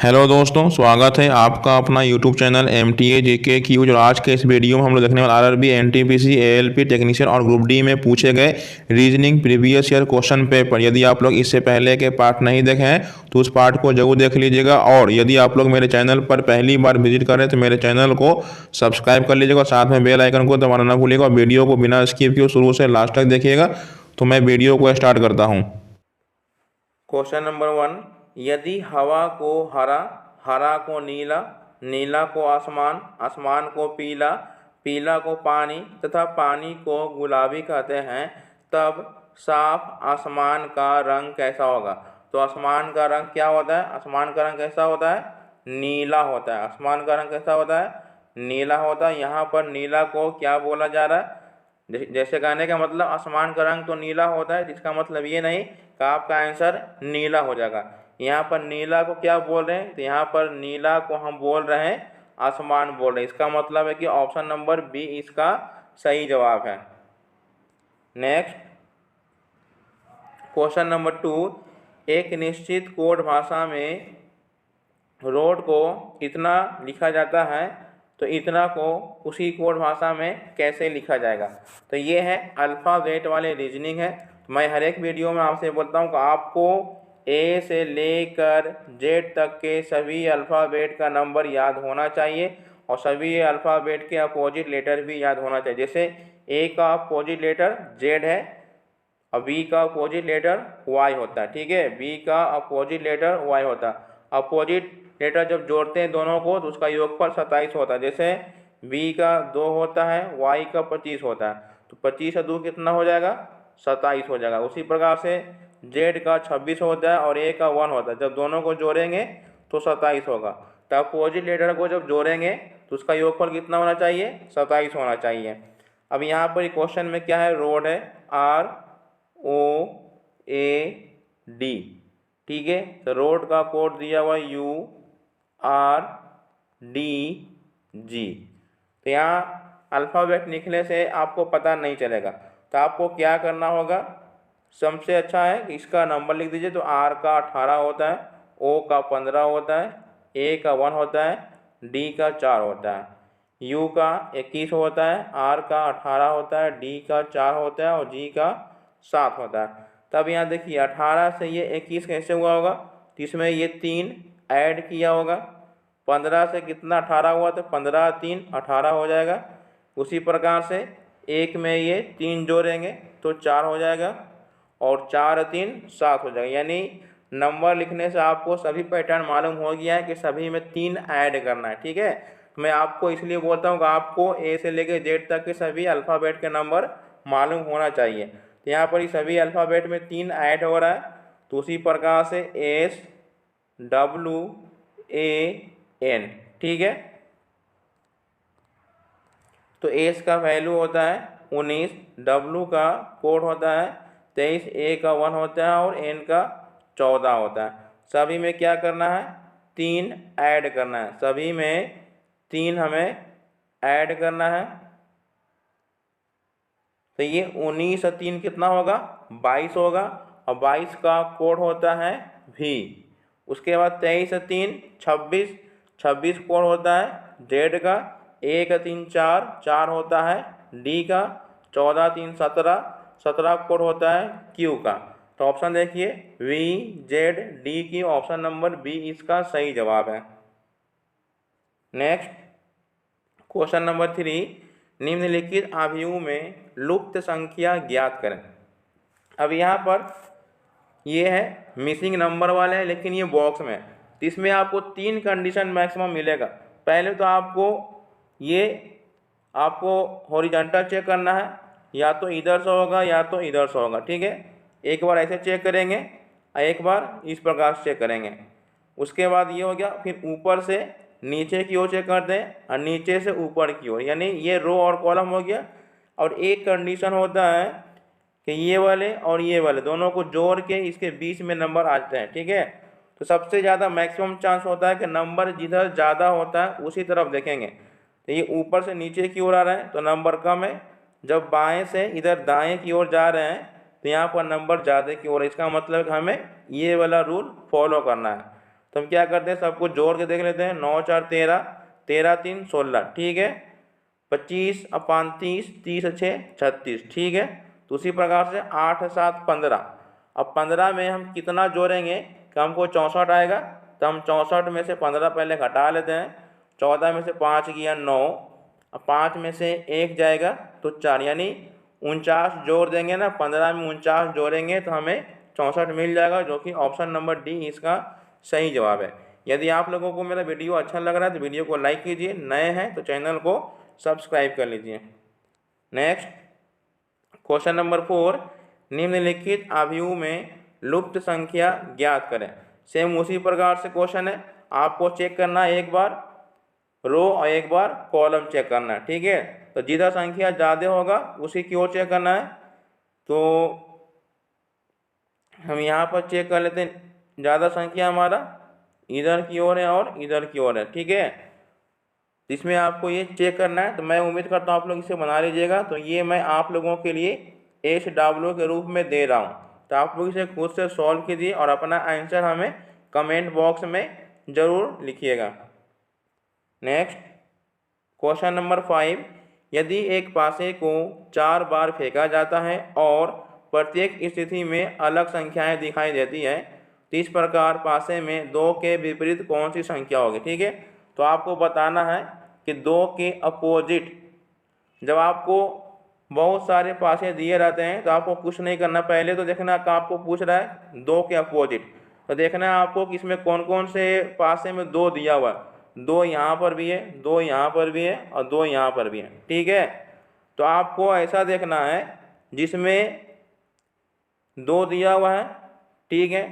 Hello दोस्तों, स्वागत है आपका अपना यूट्यूब चैनल MTA JK क्यूज। और आज के इस वीडियो में हम लोग देखने वाले RRB NTPC ALP टेक्नीशियन और ग्रुप डी में पूछे गए reasoning previous year question paper. यदि आप लोग इससे पहले के पार्ट नहीं देखे हैं तो उस पार्ट को जरूर देख लीजिएगा। और यदि आप लोग मेरे चैनल पर पहली बार विजिट करें तो मेरे चैनल को सब्सक्राइब कर लीजिएगा, साथ में बेल आइकन को दबाना ना भूलिएगा। वीडियो को बिना स्किप किए शुरू से लास्ट तक देखिएगा। तो मैं वीडियो को स्टार्ट करता हूँ। क्वेश्चन नंबर 1, यदि हवा को हरा, हरा को नीला, नीला को आसमान, आसमान को पीला, पीला को पानी तथा पानी को गुलाबी कहते हैं, तब साफ आसमान का रंग कैसा होगा? तो आसमान का रंग क्या होता है? आसमान का रंग कैसा होता है? नीला होता है। आसमान का रंग कैसा होता है? नीला होता है। यहाँ पर नीला को क्या बोला जा रहा है? जैसे कहने का मतलब आसमान का रंग तो नीला होता है, जिसका मतलब ये नहीं कि आपका आंसर नीला हो जाएगा। यहाँ पर नीला को क्या बोल रहे हैं? तो यहाँ पर नीला को हम बोल रहे हैं आसमान बोल रहे हैं। इसका मतलब है कि ऑप्शन नंबर बी इसका सही जवाब है। नेक्स्ट क्वेश्चन नंबर 2, एक निश्चित कोड भाषा में रोड को इतना लिखा जाता है तो इतना को उसी कोड भाषा में कैसे लिखा जाएगा? तो ये है अल्फ़ाबेट वाले रीजनिंग है। मैं हर एक वीडियो में आपसे बोलता हूँ कि आपको ए से लेकर जेड तक के सभी अल्फ़ाबेट का नंबर याद होना चाहिए और सभी अल्फ़ाबेट के अपोजिट लेटर भी याद होना चाहिए। जैसे ए का अपोजिट लेटर जेड है और बी का अपोजिट लेटर वाई होता है, ठीक है। बी का अपोजिट लेटर वाई होता है। अपोजिट लेटर जब जोड़ते हैं दोनों को तो उसका योगफल 27 होता है। जैसे बी का 2 होता है, वाई का 25 होता है, तो 25 और 2 कितना हो जाएगा? 27 हो जाएगा। उसी प्रकार से जेड का 26 होता है और ए का 1 होता है, जब दोनों को जोड़ेंगे तो 27 होगा। तो अपोजिट लेटर को जब जोड़ेंगे तो उसका योगफल कितना होना चाहिए? 27 होना चाहिए। अब यहाँ पर क्वेश्चन में क्या है? रोड है, ROAD, ठीक है। तो रोड का कोड दिया हुआ URDG। तो यहाँ अल्फ़ाबेट लिखने से आपको पता नहीं चलेगा, तो आपको क्या करना होगा? सबसे अच्छा है कि इसका नंबर लिख दीजिए। तो R का 18 होता है, O का 15 होता है, A का 1 होता है, D का 4 होता है, U का 21 होता है, R का 18 होता है, D का 4 होता है और G का 7 होता है। तब यहाँ देखिए 18 से ये 21 कैसे हुआ होगा? तो इसमें ये 3 ऐड किया होगा। 15 से कितना 18 हुआ? तो 15 3 18 हो जाएगा। उसी प्रकार से एक में ये 3 जोड़ेंगे तो 4 हो जाएगा और 4 3 7 हो जाएगा। यानी नंबर लिखने से आपको सभी पैटर्न मालूम हो गया है कि सभी में 3 ऐड करना है, ठीक है। मैं आपको इसलिए बोलता हूँ कि आपको ए से लेकर जेड तक के सभी अल्फ़ाबेट के नंबर मालूम होना चाहिए। तो यहाँ पर ही सभी अल्फ़ाबेट में 3 ऐड हो रहा है, तो उसी प्रकार से SWAN, ठीक है। तो एस का वैल्यू होता है 19, W का कोड होता है 23, A का 1 होता है और N का 14 होता है। सभी में क्या करना है? 3 ऐड करना है। सभी में 3 हमें ऐड करना है। तो ये 19 और 3 कितना होगा? 22 होगा और 22 का कोड होता है V। उसके बाद 23 और 3 26, 26 कोड होता है Z का, A का 3 4, 4 होता है D का, 14 3 17, 17 कोड होता है Q का। तो ऑप्शन देखिए VZD की ऑप्शन नंबर बी इसका सही जवाब है। नेक्स्ट क्वेश्चन नंबर 3, निम्नलिखित अवयवों में लुप्त संख्या ज्ञात करें। अब यहाँ पर ये है मिसिंग नंबर वाले हैं, लेकिन ये बॉक्स में है, तो इसमें आपको 3 कंडीशन मैक्सिमम मिलेगा। पहले तो आपको हॉरिजॉन्टल चेक करना है, या तो इधर से होगा या तो इधर से होगा, ठीक है। एक बार ऐसे चेक करेंगे और एक बार इस प्रकार से चेक करेंगे। उसके बाद ये हो गया, फिर ऊपर से नीचे की ओर चेक करते हैं और नीचे से ऊपर की ओर, यानी ये रो और कॉलम हो गया। और एक कंडीशन होता है कि ये वाले और ये वाले दोनों को जोड़ के इसके बीच में नंबर आते हैं, ठीक है। तो सबसे ज़्यादा मैक्सिमम चांस होता है कि नंबर जिधर ज़्यादा होता है उसी तरफ देखेंगे। तो ये ऊपर से नीचे की ओर आ रहा है तो नंबर कम है, जब बाएं से इधर दाएं की ओर जा रहे हैं तो यहाँ पर नंबर ज़्यादा की ओर है। इसका मतलब है कि हमें ये वाला रूल फॉलो करना है। तो हम क्या करते हैं, सबको जोड़ के देख लेते हैं। 9 4 13, 13 3 16, ठीक है। 25 और 5 30, 30 और 6 36, ठीक है। तो उसी प्रकार से 8 7 15। अब 15 में हम कितना जोड़ेंगे कि हमको 64 आएगा, तो हम 64 में से 15 पहले घटा लेते हैं। 14 में से 5 गया 9, अब 5 में से 1 जाएगा तो 4, यानी 49 जोड़ देंगे ना। 15 में 49 जोड़ेंगे तो हमें 64 मिल जाएगा, जो कि ऑप्शन नंबर डी इसका सही जवाब है। यदि आप लोगों को मेरा वीडियो अच्छा लग रहा है तो वीडियो को लाइक कीजिए, नए हैं तो चैनल को सब्सक्राइब कर लीजिए। नेक्स्ट क्वेश्चन नंबर 4, निम्नलिखित आव्यूह में लुप्त संख्या ज्ञात करें। सेम उसी प्रकार से क्वेश्चन है, आपको चेक करना है एक बार रो और एक बार कॉलम चेक करना है, ठीक है। तो जितना संख्या ज़्यादा होगा उसी की ओर चेक करना है। तो हम यहाँ पर चेक कर लेते हैं, ज़्यादा संख्या हमारा इधर की ओर है और इधर की ओर है, ठीक है। इसमें आपको ये चेक करना है, तो मैं उम्मीद करता हूँ आप लोग इसे बना लीजिएगा। तो ये मैं आप लोगों के लिए SW के रूप में दे रहा हूँ, तो आप लोग इसे खुद से सॉल्व कीजिए और अपना आंसर हमें कमेंट बॉक्स में ज़रूर लिखिएगा। नेक्स्ट क्वेश्चन नंबर 5, यदि एक पासे को 4 बार फेंका जाता है और प्रत्येक स्थिति में अलग संख्याएं दिखाई देती है, तो इस प्रकार पासे में 2 के विपरीत कौन सी संख्या होगी, ठीक है। तो आपको बताना है कि 2 के अपोजिट, जब आपको बहुत सारे पासे दिए रहते हैं तो आपको कुछ नहीं करना, पहले तो देखना कि आपको पूछ रहा है 2 के अपोजिट, तो देखना है आपको कि इसमें कौन कौन से पासे में 2 दिया हुआ है। 2 यहाँ पर भी है, 2 यहाँ पर भी है और 2 यहाँ पर भी है, ठीक है। तो आपको ऐसा देखना है जिसमें 2 दिया हुआ है, ठीक है।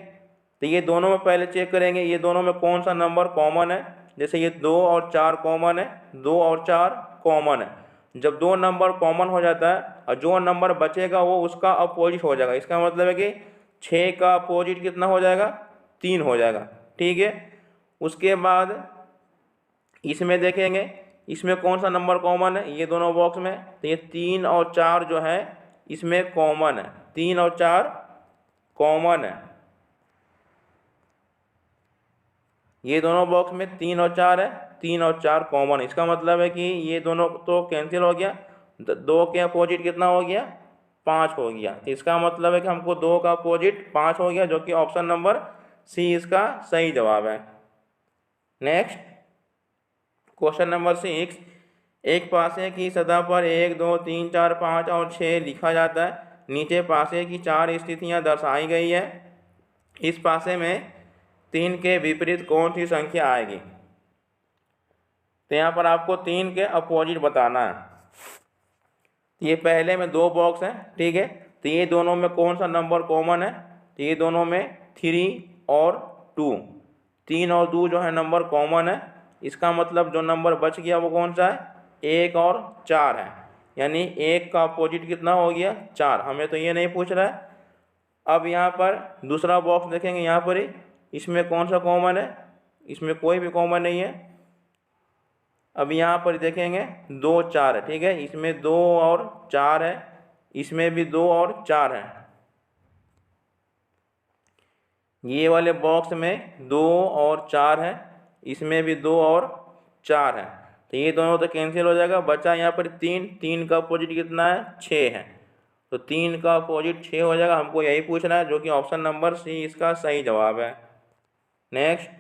तो ये दोनों में पहले चेक करेंगे, ये दोनों में कौन सा नंबर कॉमन है। जैसे ये 2 और 4 कॉमन है, 2 और 4 कॉमन है। जब 2 नंबर कॉमन हो जाता है और जो नंबर बचेगा वो उसका अपोजिट हो जाएगा, इसका मतलब है कि 6 का अपोजिट कितना हो जाएगा, 3 हो जाएगा, ठीक है। उसके बाद इसमें देखेंगे इसमें कौन सा नंबर कॉमन है, ये दोनों बॉक्स में, तो ये 3 और 4 जो है इसमें कॉमन है, 3 और 4 कॉमन है। ये दोनों बॉक्स में 3 और 4 है, 3 और 4 कॉमन है, इसका मतलब है कि ये दोनों तो कैंसिल हो गया। 2 के अपोजिट कितना हो गया, 5 हो गया। इसका मतलब है कि हमको 2 का अपोजिट 5 हो गया, जो कि ऑप्शन नंबर सी इसका सही जवाब है। नेक्स्ट क्वेश्चन नंबर 6, एक पासे की सतह पर 1 2 3 4 5 और 6 लिखा जाता है। नीचे पासे की 4 स्थितियां दर्शाई गई है। इस पासे में 3 के विपरीत कौन सी संख्या आएगी। तो यहाँ पर आपको 3 के अपोजिट बताना है। ये पहले में 2 बॉक्स हैं, ठीक है। तो ये दोनों में कौन सा नंबर कॉमन है, तो ये दोनों में 3 और 2, 3 और 2 जो है नंबर कॉमन है। इसका मतलब जो नंबर बच गया वो कौन सा है, 1 और 4 है, यानी 1 का अपोजिट कितना हो गया, 4। हमें तो ये नहीं पूछ रहा है। अब यहाँ पर दूसरा बॉक्स देखेंगे, यहाँ पर ही इसमें कौन सा कॉमन है, इसमें कोई भी कॉमन नहीं है। अब यहाँ पर देखेंगे 2 4 है, ठीक है। इसमें 2 और 4 है, इसमें भी 2 और 4 है। ये वाले बॉक्स में 2 और 4 है, इसमें भी 2 और 4 है। तो ये दोनों तो कैंसिल हो जाएगा, बचा यहाँ पर 3। 3 का अपोजिट कितना है, 6 है। तो 3 का अपोजिट 6 हो जाएगा, हमको यही पूछना है, जो कि ऑप्शन नंबर सी इसका सही जवाब है। नेक्स्ट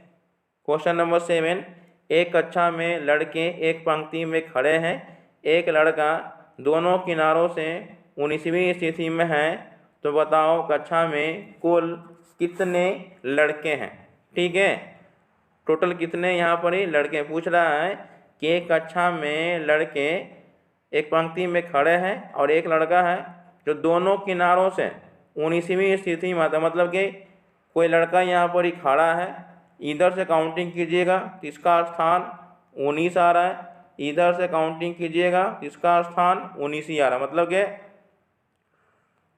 क्वेश्चन नंबर 7, एक कक्षा में लड़के एक पंक्ति में खड़े हैं। एक लड़का दोनों किनारों से 19वीं स्थिति में है, तो बताओ कक्षा में कुल कितने लड़के हैं, ठीक है। टोटल कितने यहाँ पर ही लड़के पूछ रहा है कि एक कक्षा में लड़के एक पंक्ति में खड़े हैं और एक लड़का है जो दोनों किनारों से 19वीं स्थिति में आता, मतलब कि कोई लड़का यहाँ पर ही खड़ा है, इधर से काउंटिंग कीजिएगा तो इसका स्थान 19 आ रहा है, इधर से काउंटिंग कीजिएगा तो इसका स्थान 19 ही आ रहा है, मतलब कि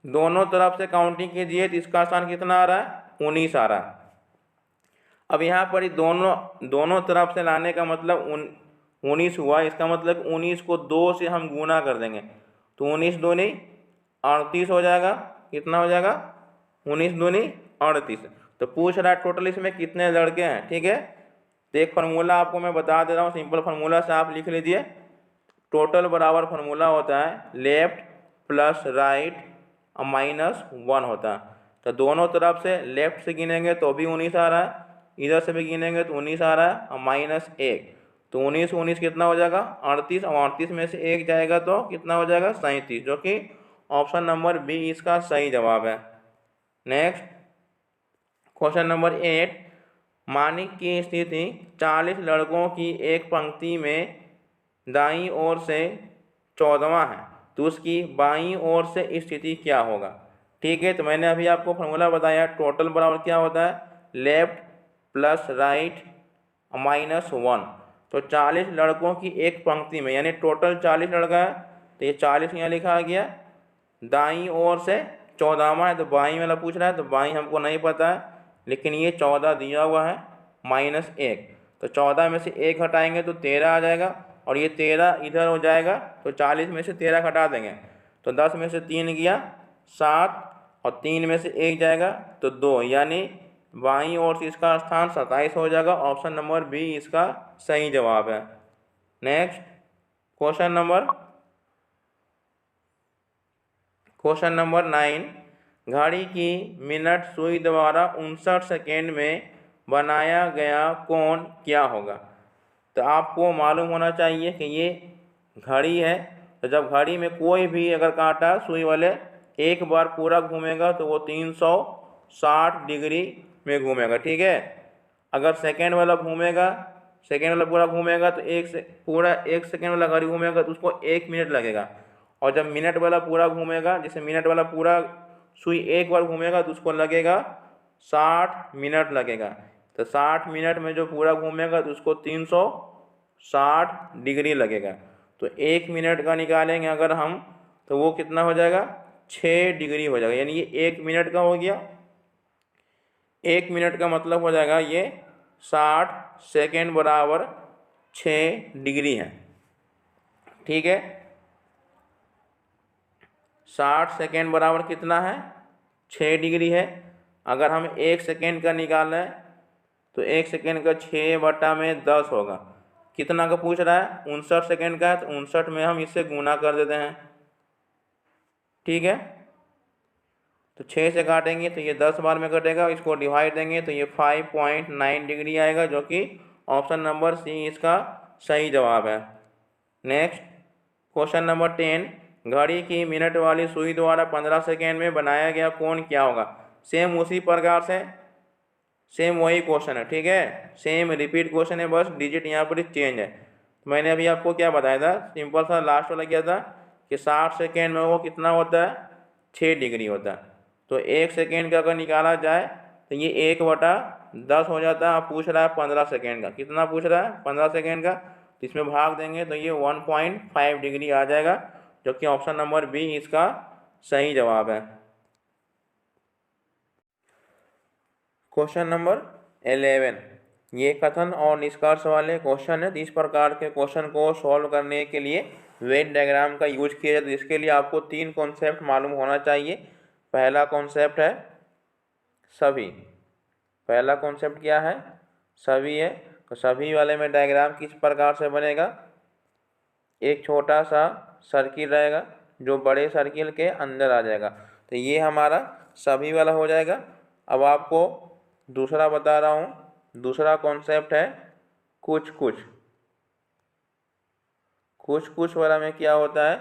दोनों तरफ से काउंटिंग कीजिए तो इसका स्थान कितना आ रहा है, 19 आ रहा है। अब यहाँ पर ही दोनों तरफ से लाने का मतलब 19 हुआ, इसका मतलब 19 को 2 से हम गुना कर देंगे तो 19 दूनी 38 हो जाएगा। कितना हो जाएगा, 19 दूनी 38। तो पूछ रहा है टोटल इसमें कितने लड़के हैं, ठीक है। तो एक फार्मूला आपको मैं बता दे रहा हूँ, सिंपल फार्मूला से आप लिख लीजिए। टोटल बराबर फार्मूला होता है लेफ्ट प्लस राइट -1 होता है। तो दोनों तरफ से लेफ्ट से गिनेंगे तो भी 19 आ रहा है, इधर से भी गिनेंगे तो 19 आ रहा है और -1, तो 19 कितना हो जाएगा 38, और 38 में से 1 जाएगा तो कितना हो जाएगा 37, जो कि ऑप्शन नंबर बी इसका सही जवाब है। नेक्स्ट क्वेश्चन नंबर 8, मानिक की स्थिति 40 लड़कों की एक पंक्ति में दाईं ओर से 14वां है, तो उसकी बाईं ओर से स्थिति क्या होगा। ठीक है, तो मैंने अभी आपको फॉर्मूला बताया, टोटल बराबर क्या होता है लेफ्ट प्लस राइट -1। तो 40 लड़कों की एक पंक्ति में, यानी टोटल 40 लड़का है, तो ये 40 यहाँ लिखा गया। दाईं ओर से 14वां है, तो बाईं वाला पूछ रहा है, तो बाईं हमको नहीं पता है, लेकिन ये 14 दिया हुआ है -1, तो 14 में से 1 हटाएंगे तो 13 आ जाएगा, और ये 13 इधर हो जाएगा, तो 40 में से 13 हटा देंगे, तो 10 में से 3 गया 7, और 3 में से 1 जाएगा तो 2, यानी बाईं ओर से इसका स्थान 27 हो जाएगा। ऑप्शन नंबर बी इसका सही जवाब है। नेक्स्ट क्वेश्चन नंबर 9, घड़ी की मिनट सुई द्वारा 59 सेकेंड में बनाया गया कोण क्या होगा। तो आपको मालूम होना चाहिए कि ये घड़ी है, तो जब घड़ी में कोई भी अगर कांटा सुई वाले एक बार पूरा घूमेगा तो वो 360 डिग्री में घूमेगा, ठीक है। अगर सेकेंड वाला पूरा घूमेगा तो पूरा 1 सेकेंड वाला घड़ी घूमेगा तो उसको 1 मिनट लगेगा, और जब मिनट वाला पूरा घूमेगा, जैसे मिनट वाला पूरा सुई एक बार घूमेगा तो उसको लगेगा 60 मिनट लगेगा। तो 60 मिनट में जो पूरा घूमेगा तो उसको 360 डिग्री लगेगा। तो 1 मिनट का निकालेंगे अगर हम, तो वो कितना हो जाएगा 6 डिग्री हो जाएगा, यानी ये 1 मिनट का हो गया। 1 मिनट का मतलब हो जाएगा ये 60 सेकेंड बराबर 6 डिग्री है, ठीक है। 60 सेकेंड बराबर कितना है 6 डिग्री है। अगर हम 1 सेकेंड का निकालें तो 1 सेकेंड का 6/10 होगा। कितना का पूछ रहा है 59 सेकेंड का है, तो 59 में हम इससे गुना कर देते हैं, ठीक है। तो 6 से काटेंगे तो ये 10 बार में कटेगा, इसको डिवाइड देंगे तो ये 5.9 डिग्री आएगा, जो कि ऑप्शन नंबर सी इसका सही जवाब है। नेक्स्ट क्वेश्चन नंबर 10, घड़ी की मिनट वाली सुई द्वारा 15 सेकेंड में बनाया गया कोण क्या होगा। सेम उसी प्रकार से सेम वही क्वेश्चन है, ठीक है, सेम रिपीट क्वेश्चन है, बस डिजिट यहाँ पर चेंज है। तो मैंने अभी आपको क्या बताया था, सिंपल सा लास्ट वाला क्या था कि 60 सेकेंड में वो कितना होता है 6 डिग्री होता है। तो 1 सेकेंड का अगर निकाला जाए तो ये 1/10 हो जाता है। आप पूछ रहा है 15 सेकेंड का, कितना पूछ रहा है 15 सेकेंड का, तो इसमें भाग देंगे तो ये 1.5 डिग्री आ जाएगा, जो कि ऑप्शन नंबर बी इसका सही जवाब है। क्वेश्चन नंबर 11, ये कथन और निष्कर्ष वाले क्वेश्चन है। इस प्रकार के क्वेश्चन को सॉल्व करने के लिए वेन डायग्राम का यूज किया जाता है। इसके लिए आपको 3 कॉन्सेप्ट मालूम होना चाहिए। पहला कॉन्सेप्ट है सभी, पहला कॉन्सेप्ट क्या है सभी है। तो सभी वाले में डायग्राम किस प्रकार से बनेगा, एक छोटा सा सर्किल रहेगा जो बड़े सर्किल के अंदर आ जाएगा, तो ये हमारा सभी वाला हो जाएगा। अब आपको दूसरा बता रहा हूँ, दूसरा कॉन्सेप्ट है कुछ कुछ वाला में क्या होता है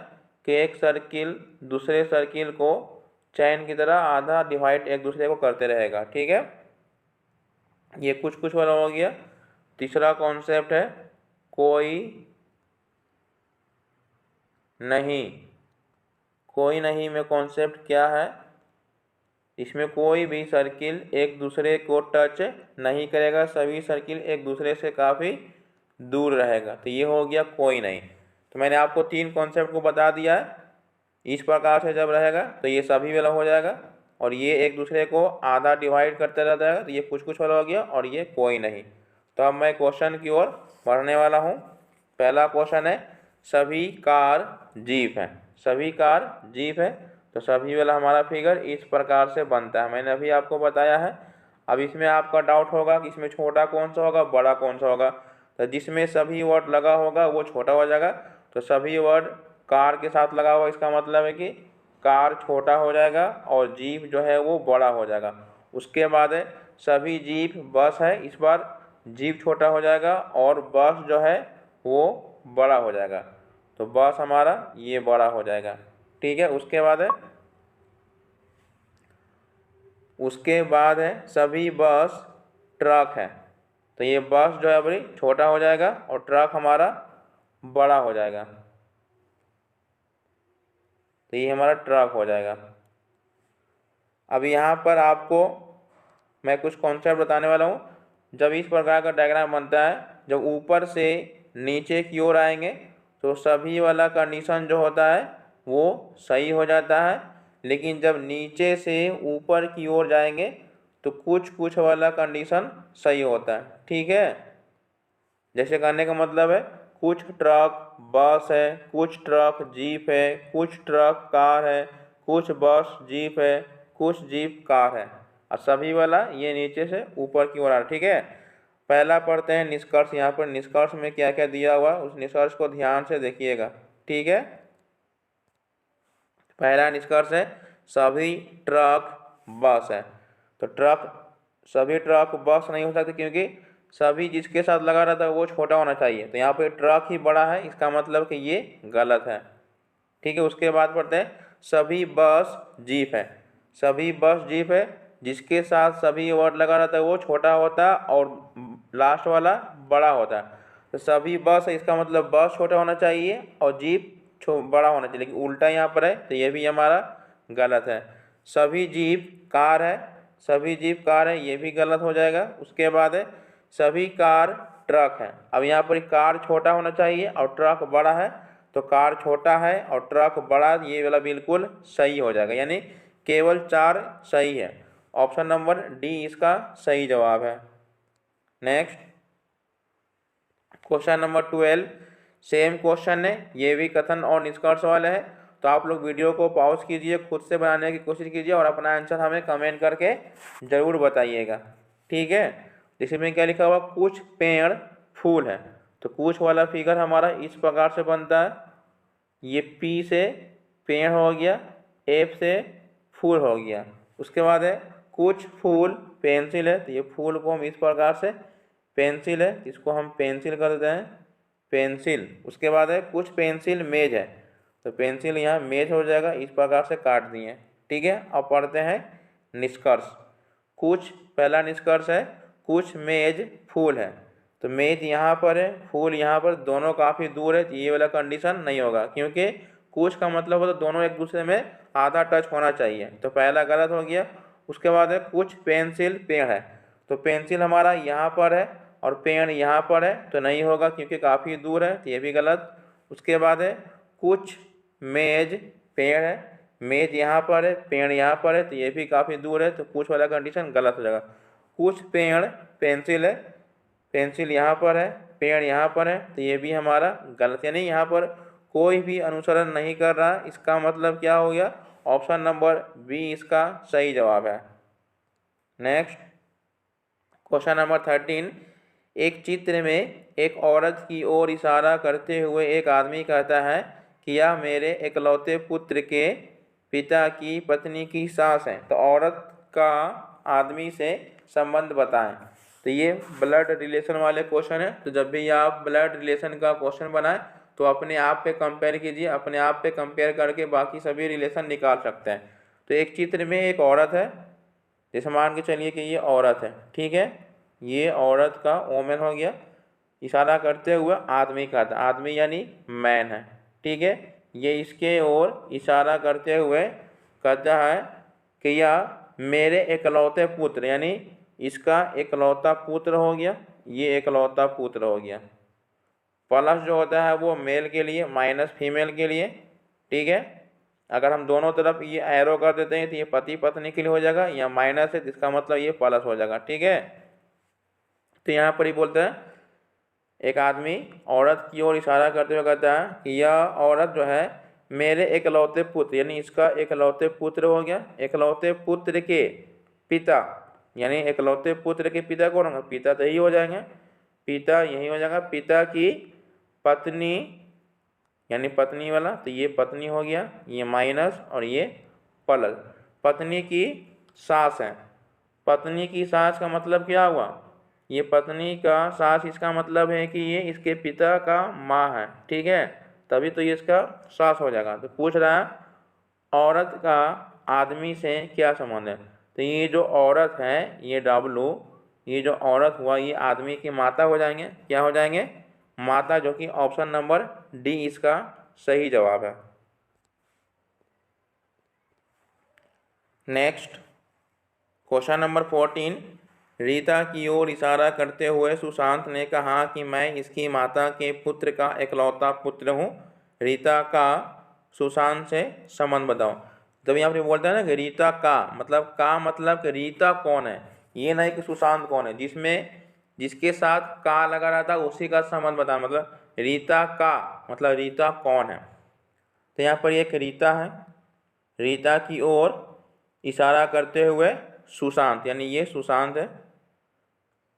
कि एक सर्किल दूसरे सर्किल को चैन की तरह आधा डिवाइड एक दूसरे को करते रहेगा, ठीक है। ये कुछ वाला हो गया। तीसरा कॉन्सेप्ट है कोई नहीं में कॉन्सेप्ट क्या है, इसमें कोई भी सर्किल एक दूसरे को टच नहीं करेगा, सभी सर्किल एक दूसरे से काफ़ी दूर रहेगा, तो ये हो गया कोई नहीं। तो मैंने आपको 3 कॉन्सेप्ट को बता दिया है। इस प्रकार से जब रहेगा तो ये सभी वाला हो जाएगा, और ये एक दूसरे को आधा डिवाइड करते रह जाएगा, तो ये कुछ वाला हो गया, और ये कोई नहीं। तो अब मैं क्वेश्चन की ओर बढ़ने वाला हूँ। पहला क्वेश्चन है सभी कार जीप है, सभी कार जीप है, तो सभी वाला हमारा फिगर इस प्रकार से बनता है। मैंने अभी आपको बताया है, अब इसमें आपका डाउट होगा कि इसमें छोटा कौन सा होगा, बड़ा कौन सा होगा। तो जिसमें सभी वर्ड लगा होगा वो छोटा हो जाएगा। तो सभी वर्ड कार के साथ लगा हुआ, इसका मतलब है कि कार छोटा हो जाएगा और जीप जो है वो बड़ा हो जाएगा। उसके बाद है सभी जीप बस है, इस बार जीप छोटा हो जाएगा और बस जो है वो बड़ा हो जाएगा। तो बस हमारा ये बड़ा हो जाएगा, ठीक है। उसके बाद है सभी बस ट्रक है। तो ये बस जो है भाई छोटा हो जाएगा और ट्रक हमारा बड़ा हो जाएगा। तो ये हमारा ट्रक हो जाएगा। अब यहाँ पर आपको मैं कुछ कॉन्सेप्ट बताने वाला हूँ। जब इस प्रकार का डायग्राम बनता है, जब ऊपर से नीचे की ओर आएंगे तो सभी वाला कंडीशन जो होता है वो सही हो जाता है, लेकिन जब नीचे से ऊपर की ओर जाएंगे तो कुछ कुछ वाला कंडीशन सही होता है, ठीक है। जैसे कहने का मतलब है कुछ ट्रक बस है, कुछ ट्रक जीप है, कुछ ट्रक कार है, कुछ बस जीप है, कुछ जीप कार है, और सभी वाला ये नीचे से ऊपर की ओर आ रहा है, ठीक है। पहला पढ़ते हैं निष्कर्ष। यहाँ पर निष्कर्ष में क्या क्या दिया हुआ उस निष्कर्ष को ध्यान से देखिएगा, ठीक है। पहला निष्कर्ष है सभी ट्रक बस है। तो सभी ट्रक बस नहीं हो सकते क्योंकि सभी जिसके साथ लगा रहता है वो छोटा होना चाहिए। तो यहाँ पे ट्रक ही बड़ा है, इसका मतलब कि ये गलत है, ठीक है। उसके बाद पढ़ते हैं सभी बस जीप है। सभी बस जीप है, जिसके साथ सभी वर्ड लगा रहता है वो छोटा होता है और लास्ट वाला बड़ा होता है। तो सभी बस है, इसका मतलब बस छोटा होना चाहिए और जीप बड़ा होना चाहिए, लेकिन उल्टा यहाँ पर है, तो ये भी हमारा गलत है। सभी जीप कार है, सभी जीप कार है, ये भी गलत हो जाएगा। उसके बाद है सभी कार ट्रक है। अब यहाँ पर कार छोटा होना चाहिए और ट्रक बड़ा है, तो कार छोटा है और ट्रक बड़ा, ये वाला बिल्कुल सही हो जाएगा, यानी केवल 4 सही है। ऑप्शन नंबर डी इसका सही जवाब है। Next question number 12, same question है, ये भी कथन और निष्कर्ष वाला है। तो आप लोग वीडियो को पॉज कीजिए, खुद से बनाने की कोशिश कीजिए और अपना आंसर हमें कमेंट करके ज़रूर बताइएगा, ठीक है। इसमें क्या लिखा हुआ, कुछ पेड़ फूल है। तो कुछ वाला फिगर हमारा इस प्रकार से बनता है, ये पी से पेड़ हो गया, एफ से फूल हो गया। उसके बाद है कुछ फूल पेंसिल है, तो ये फूल को हम इस प्रकार से, पेंसिल है इसको हम पेंसिल कर देते हैं, पेंसिल। उसके बाद है कुछ पेंसिल मेज है, तो पेंसिल यहाँ मेज हो जाएगा, इस प्रकार से काट दिए, ठीक है। अब पढ़ते हैं निष्कर्ष। कुछ पहला निष्कर्ष है कुछ मेज फूल है। तो मेज यहाँ पर है, फूल यहाँ पर, दोनों काफ़ी दूर है, तो ये वाला कंडीशन नहीं होगा क्योंकि कुछ का मतलब होता है दोनों एक दूसरे में आधा टच होना चाहिए, तो पहला गलत हो गया। उसके बाद है कुछ पेंसिल पेड़ है। तो पेंसिल हमारा यहाँ पर है और पेड़ यहाँ पर है, तो नहीं होगा क्योंकि काफ़ी दूर है, तो ये भी गलत। उसके बाद है कुछ मेज पेड़ है, मेज यहाँ पर है, पेड़ यहाँ पर है, तो ये भी काफ़ी दूर है, तो कुछ वाला कंडीशन गलत हो जाएगा। कुछ पेड़ पेंसिल है, पेंसिल यहाँ पर है, पेड़ यहाँ पर है, तो ये भी हमारा गलत, यानी यहाँ पर कोई भी अनुसरण नहीं कर रहा। इसका मतलब क्या हो गया, ऑप्शन नंबर बी इसका सही जवाब है। नेक्स्ट क्वेश्चन नंबर 13, एक चित्र में एक औरत की ओर इशारा करते हुए एक आदमी कहता है कि यह मेरे इकलौते पुत्र के पिता की पत्नी की सास है। तो औरत का आदमी से संबंध बताएं। तो ये ब्लड रिलेशन वाले क्वेश्चन है। तो जब भी आप ब्लड रिलेशन का क्वेश्चन बनाएं तो अपने आप पे कंपेयर कीजिए, अपने आप पे कंपेयर करके बाकी सभी रिलेशन निकाल सकते हैं। तो एक चित्र में एक औरत है, जैसे मान के चलिए कि ये औरत है, ठीक है, ये औरत का वोमेन हो गया, इशारा करते हुए आदमी का था, आदमी यानी मैन है, ठीक है। ये इसके ओर इशारा करते हुए कहता है कि यह मेरे इकलौते पुत्र, यानी इसका इकलौता पुत्र हो गया, ये इकलौता पुत्र हो गया। प्लस जो होता है वो मेल के लिए, माइनस फीमेल के लिए, ठीक है। अगर हम दोनों तरफ ये एरो कर देते हैं तो ये पति पत्नी के लिए हो जाएगा, या माइनस है जिसका मतलब ये प्लस हो जाएगा, ठीक है। तो यहाँ पर ही बोलते हैं एक आदमी औरत की ओर इशारा करते हुए कहता है कि यह औरत जो है मेरे इकलौते पुत्र, यानी इसका इकलौते पुत्र हो गया, इकलौते पुत्र के पिता, यानी इकलौते पुत्र के पिता कौन होगा, पिता तो यही हो जाएंगे, पिता यही हो जाएगा। पिता की पत्नी यानी पत्नी वाला, तो ये पत्नी हो गया, ये माइनस और ये प्लस। पत्नी की सास है, पत्नी की सास का मतलब क्या हुआ, ये पत्नी का सास, इसका मतलब है कि ये इसके पिता का माँ है, ठीक है, तभी तो ये इसका सास हो जाएगा। तो पूछ रहा है औरत का आदमी से क्या संबंध है, तो ये जो औरत है, ये डब्लू, ये जो औरत हुआ, ये आदमी की माता हो जाएंगे, क्या हो जाएंगे, माता, जो कि ऑप्शन नंबर डी इसका सही जवाब है। नेक्स्ट क्वेश्चन नंबर 14, रीता की ओर इशारा करते हुए सुशांत ने कहा कि मैं इसकी माता के पुत्र का इकलौता पुत्र हूँ। रीता का सुशांत से संबंध बताओ। जब यहाँ पर बोलता है ना कि रीता का मतलब कि रीता कौन है, ये नहीं कि सुशांत कौन है, जिसके साथ का लगा रहता है उसी का संबंध बताना, मतलब रीता का मतलब रीता कौन है। तो यहाँ पर एक रीता है, रीता की ओर इशारा करते हुए सुशांत, यानी ये सुशांत है,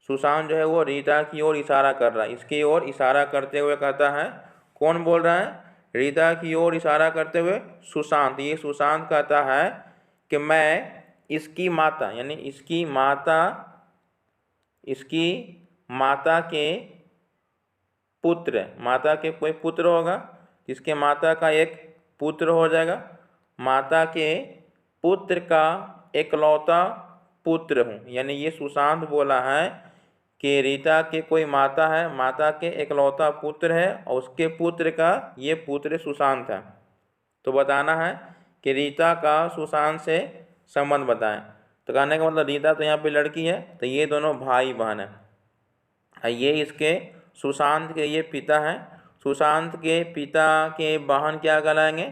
सुशांत जो है वो रीता की ओर इशारा कर रहा है, इसकी ओर इशारा करते हुए कहता है, कौन बोल रहा है, रीता की ओर इशारा करते हुए सुशांत, ये सुशांत कहता है कि मैं इसकी माता यानी इसकी माता के पुत्र, माता के कोई पुत्र होगा, इसके माता का एक पुत्र हो जाएगा, माता के पुत्र का इकलौता पुत्र हूँ। यानी ये सुशांत बोला है कि रीता के कोई माता है, माता के इकलौता पुत्र है और उसके पुत्र का ये पुत्र सुशांत है। तो बताना है कि रीता का सुशांत से संबंध बताएं। तो कहने का मतलब रीता तो यहाँ पे लड़की है, तो ये दोनों भाई बहन है, ये इसके सुशांत के ये पिता हैं, सुशांत के पिता के बहन क्या कहलाएंगे,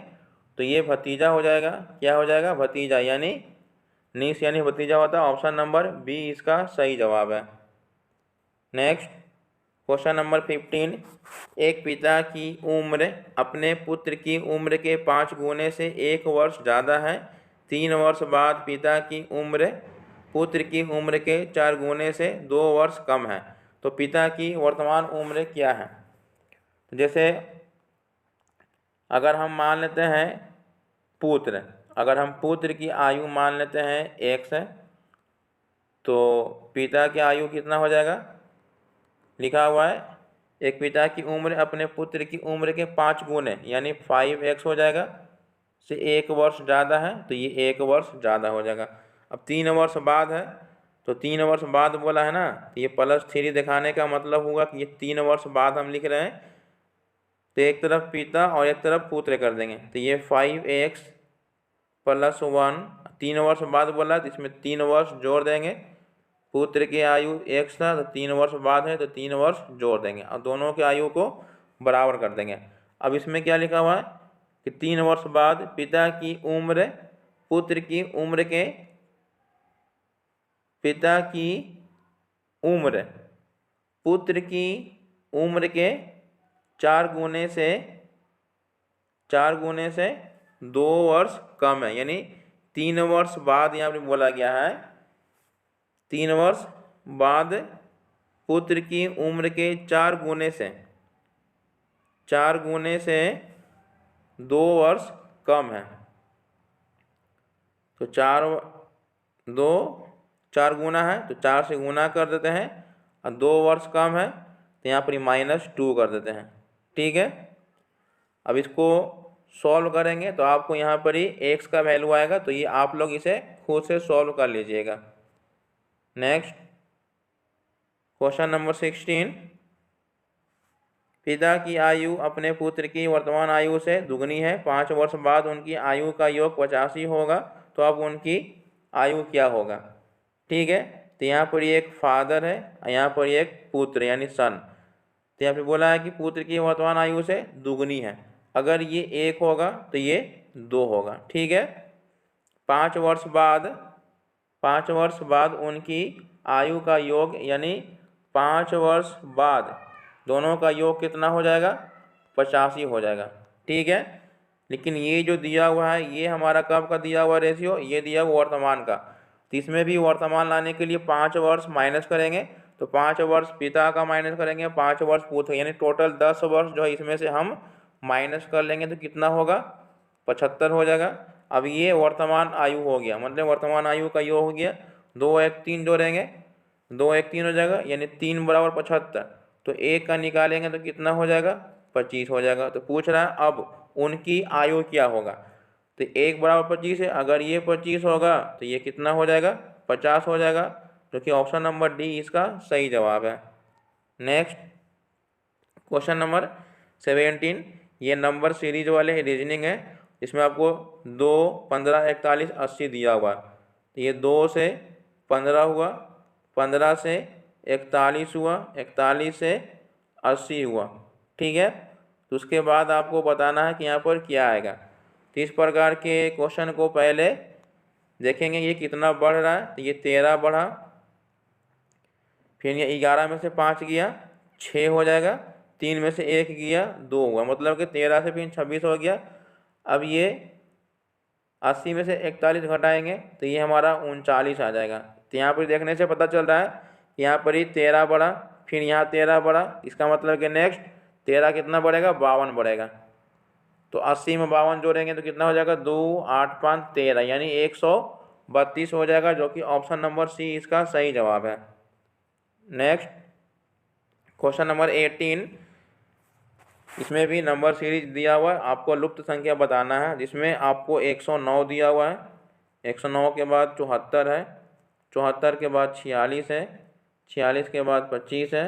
तो ये भतीजा हो जाएगा, क्या हो जाएगा, भतीजा, यानी नीस यानी भतीजा होता है, ऑप्शन नंबर बी इसका सही जवाब है। नेक्स्ट क्वेश्चन नंबर 15, एक पिता की उम्र अपने पुत्र की उम्र के 5 गुने से 1 वर्ष ज़्यादा है, 3 वर्ष बाद पिता की उम्र पुत्र की उम्र के 4 गुने से 2 वर्ष कम है, तो पिता की वर्तमान उम्र क्या है। तो जैसे अगर हम मान लेते हैं अगर हम पुत्र की आयु मान लेते हैं 1 है, तो पिता की आयु कितना हो जाएगा, लिखा हुआ है एक पिता की उम्र अपने पुत्र की उम्र के 5 गुने यानी 5x हो जाएगा, से 1 वर्ष ज़्यादा है, तो ये 1 वर्ष ज़्यादा हो जाएगा। अब 3 वर्ष बाद है, तो 3 वर्ष बाद बोला है ना, तो ये +3 दिखाने का मतलब हुआ कि ये 3 वर्ष बाद हम लिख रहे हैं, तो एक तरफ पिता और एक तरफ पुत्र कर देंगे, तो ये 5x + 1, 3 वर्ष बाद बोला तो इसमें 3 वर्ष जोड़ देंगे, पुत्र की आयु 1 था तो 3 वर्ष बाद है तो 3 वर्ष जोड़ देंगे और दोनों की आयु को बराबर कर देंगे। अब इसमें क्या लिखा हुआ है कि 3 वर्ष बाद पिता की उम्र पुत्र की उम्र के पिता की उम्र पुत्र की उम्र के 4 गुने से 2 वर्ष कम है, यानी 3 वर्ष बाद यहाँ पर बोला गया है, 3 वर्ष बाद पुत्र की उम्र के 4 गुने से 2 वर्ष कम है, तो 4 गुना है तो 4 से गुना कर देते हैं और 2 वर्ष कम है तो यहाँ पर -2 कर देते हैं, ठीक है। अब इसको सॉल्व करेंगे तो आपको यहाँ पर ही x का वैल्यू आएगा, तो ये आप लोग इसे खुद से सॉल्व कर लीजिएगा। नेक्स्ट क्वेश्चन नंबर 16, पिता की आयु अपने पुत्र की वर्तमान आयु से दुगनी है, 5 वर्ष बाद उनकी आयु का योग 85 होगा, तो अब उनकी आयु क्या होगा, ठीक है। तो यहाँ पर एक फादर है, यहाँ पर एक पुत्र यानी सन, तो यहाँ पे बोला है कि पुत्र की वर्तमान आयु से दुगनी है, अगर ये 1 होगा तो ये 2 होगा, ठीक है। 5 वर्ष बाद उनकी आयु का योग यानी 5 वर्ष बाद दोनों का योग कितना हो जाएगा, 85 हो जाएगा, ठीक है। लेकिन ये जो दिया हुआ है ये हमारा कब का दिया हुआ रेशियो, ये दिया हुआ वर्तमान का, तो इसमें भी वर्तमान लाने के लिए 5 वर्ष माइनस करेंगे, तो 5 वर्ष पिता का माइनस करेंगे, 5 वर्ष पुत्र, यानी टोटल 10 वर्ष जो है इसमें से हम माइनस कर लेंगे तो कितना होगा, 75 हो जाएगा। अब ये वर्तमान आयु हो गया, मतलब वर्तमान आयु का योग हो गया, 2 1 3 जोड़ेंगे, 2 1 3 हो जाएगा, यानी 3 बराबर 75, तो 1 का निकालेंगे तो कितना हो जाएगा, 25 हो जाएगा। तो पूछ रहा है अब उनकी आयु क्या होगा, तो 1 बराबर 25 है, अगर ये 25 होगा तो ये कितना हो जाएगा, 50 हो जाएगा, जो कि ऑप्शन नंबर डी इसका सही जवाब है। नेक्स्ट क्वेश्चन नंबर 17, ये नंबर सीरीज वाले रीजनिंग है, इसमें आपको 2 15 41 80 दिया हुआ है, तो ये 2 से 15 हुआ, 15 से 41 हुआ, 41 से 80 हुआ, ठीक है। तो उसके बाद आपको बताना है कि यहाँ पर क्या आएगा। तो इस प्रकार के क्वेश्चन को पहले देखेंगे ये कितना बढ़ रहा है, तो ये 13 बढ़ा, फिर ये 11 में से 5 गया 6 हो जाएगा, 3 में से 1 गया 2 हुआ, मतलब कि 13 से फिर 26 हो गया। अब ये 80 में से 41 घटाएंगे तो ये हमारा 39 आ जाएगा। तो यहाँ पर देखने से पता चल रहा है कि यहाँ पर ही 13 बढ़ा, फिर यहाँ 13 बढ़ा, इसका मतलब कि नेक्स्ट 13 कितना बढ़ेगा, 52 बढ़ेगा। तो 80 में 52 जोड़ेंगे तो कितना हो जाएगा, 2 8 5 13, यानी 132 हो जाएगा, जो कि ऑप्शन नंबर सी इसका सही जवाब है। नेक्स्ट क्वेश्चन नंबर 18, इसमें भी नंबर सीरीज दिया हुआ है, आपको लुप्त संख्या बताना है, जिसमें आपको 109 दिया हुआ है, 109 के बाद 74 है, 74 के बाद 46 है, 46 के बाद 25 है,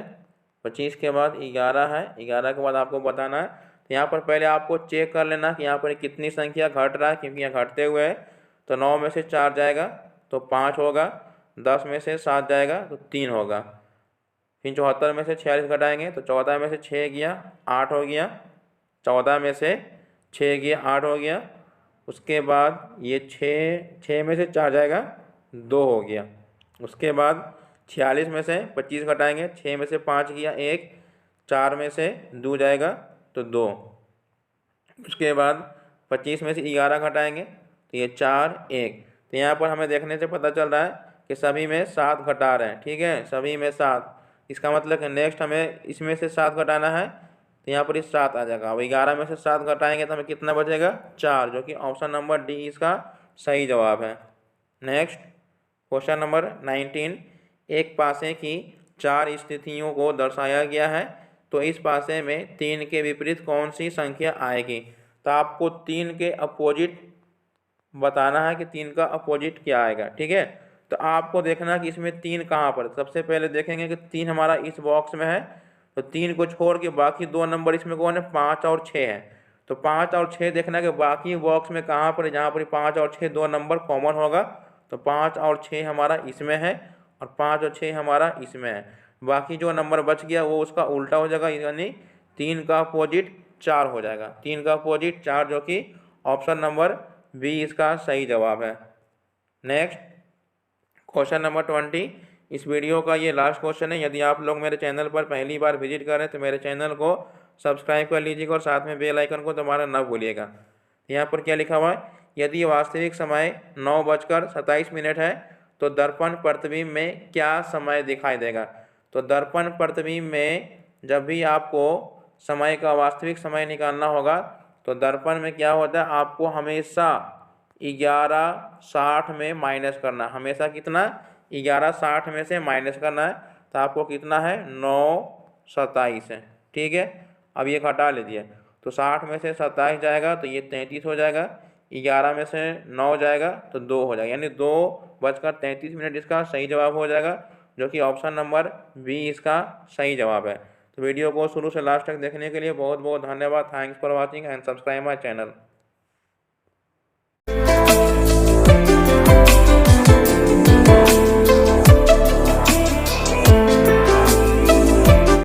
25 के बाद 11 है, 11 के बाद आपको बताना है। तो यहाँ पर पहले आपको चेक कर लेना कि यहाँ पर कितनी संख्या घट रहा है, क्योंकि यहाँ घटते हुए है, तो 9 में से 4 जाएगा तो 5 होगा, 10 में से 7 जाएगा तो 3 होगा, फिर 74 में से 46 घटाएंगे तो 14 में से 6 गया 8 हो गया, 14 में से 6 गया 8 हो गया, उसके बाद ये 6 में से 4 जाएगा 2 हो गया, उसके बाद 46 में से 25 घटाएंगे, 6 में से 5 गया 1, 4 में से 2 जाएगा तो 2, उसके बाद 25 में से 11 घटाएंगे तो ये 4 1। तो यहाँ पर हमें देखने से पता चल रहा है कि सभी में 7 घटा रहे हैं, ठीक है, सभी में 7, इसका मतलब कि नेक्स्ट हमें इसमें से 7 घटाना है, तो यहाँ पर 7 आ जाएगा। अब 11 में से 7 घटाएंगे तो हमें कितना बचेगा, 4, जो कि ऑप्शन नंबर डी इसका सही जवाब है। नेक्स्ट क्वेश्चन नंबर 19, एक पासे की 4 स्थितियों को दर्शाया गया है, तो इस पासे में 3 के विपरीत कौन सी संख्या आएगी। तो आपको 3 के अपोजिट बताना है कि 3 का अपोजिट क्या आएगा, ठीक है। तो आपको देखना है कि इसमें 3 कहाँ पर, सबसे पहले देखेंगे कि 3 हमारा इस बॉक्स में है, तो 3 को छोड़ के बाकी 2 नंबर इसमें कौन है, 5 और 6 है। तो 5 और 6 देखना कि बाकी बॉक्स में कहाँ पर, जहाँ पर 5 और 6 2 नंबर कॉमन होगा, तो 5 और 6 हमारा इसमें है और 5 और 6 हमारा इसमें है, बाकी जो नंबर बच गया वो उसका उल्टा हो जाएगा, यानी 3 का अपोजिट 4 हो जाएगा, 3 का अपोजिट 4, जो कि ऑप्शन नंबर बी इसका सही जवाब है। नेक्स्ट क्वेश्चन नंबर 20, इस वीडियो का ये लास्ट क्वेश्चन है। यदि आप लोग मेरे चैनल पर पहली बार विजिट करें तो मेरे चैनल को सब्सक्राइब कर लीजिएगा और साथ में बेल आइकन को दबाना ना भूलिएगा। यहाँ पर क्या लिखा हुआ है, यदि वास्तविक समय 9:27 है तो दर्पण प्रतिबिंब में क्या समय दिखाई देगा। तो दर्पण प्रतिबिंब में जब भी आपको समय का वास्तविक समय निकालना होगा तो दर्पण में क्या होता है, आपको हमेशा 11:60 में माइनस करना, हमेशा कितना, 11:60 में से माइनस करना है, तो आपको कितना है, 9:27 है, ठीक है। अब ये घटा लीजिए, तो 60 में से 27 जाएगा तो ये 33 हो जाएगा, 11 में से 9 जाएगा तो 2 हो जाएगा, यानी 2:33 इसका सही जवाब हो जाएगा, जो कि ऑप्शन नंबर बी इसका सही जवाब है। तो वीडियो को शुरू से लास्ट तक देखने के लिए बहुत बहुत धन्यवाद। Thanks for watching and subscribe my channel.